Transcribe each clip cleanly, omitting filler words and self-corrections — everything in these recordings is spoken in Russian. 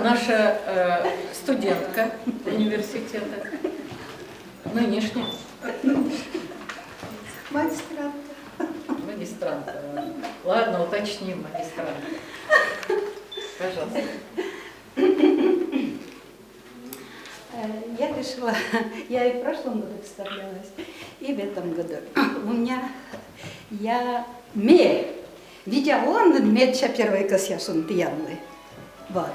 наша студентка университета, нынешняя. Магистрант. Ладно, уточним, магистрант. Пожалуйста. Я решила, я и в прошлом году представлялась, и в этом году. У меня, видя он, меча первой косяшун тьянлы. Вот.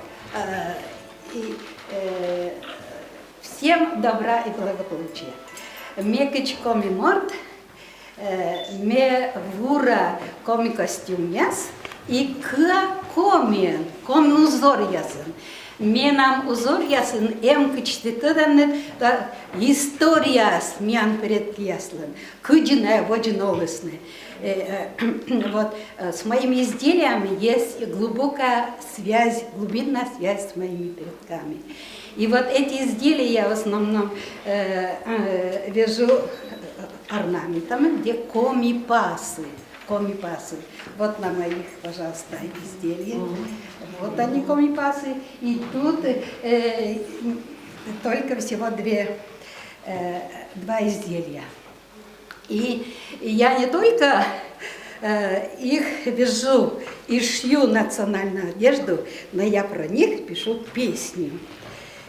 Всем добра и благополучия. Мекич коми морд, ме вура коми костюм яс, и коми узор ясен. Менам узор ясен, кычтытыдан история с мян перед яслен, кыджиная воджиновесны. Вот с моими изделиями есть глубокая связь, глубинная связь с моими предками. И вот эти изделия я в основном вяжу орнаментами, где комипасы. Вот на моих, пожалуйста, изделия. Вот они комипасы. И тут только всего два изделия. И я не только их вяжу и шью национальную одежду, но я про них пишу песни.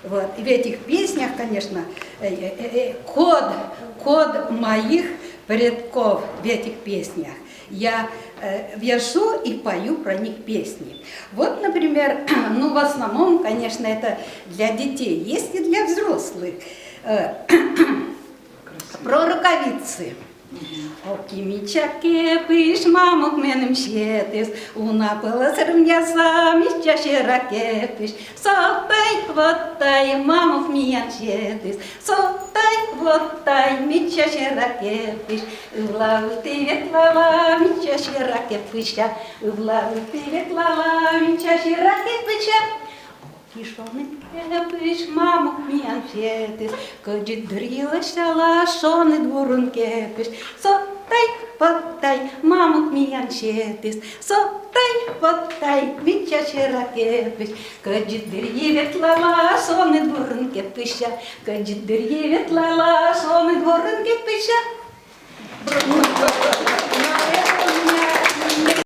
Вот. И в этих песнях, конечно, код моих предков в этих песнях. Я вяжу и пою про них песни. Вот, например, в основном, конечно, это для детей, есть и для взрослых. Про рукавицы. Окимича кепиш, мамок менем щетис, уна пыласырым яса, мича ракепиш, сотай, вотай, мамок миян щетис, сотай, вотай, мича ракепиш, влавты ветлава, мича ракепиша, влавты ветлава, мича ракепиша. Кишоны кепиш, мамок миян щетис, каджи дрила шала, шоны дворун кепиш, сотай, вотай, мамок миян щетис, сотай, вотай, мича ракепиш, каджи древет лала, шоны дворун кепиша, каджи древет лала, шоны дворун кепиша.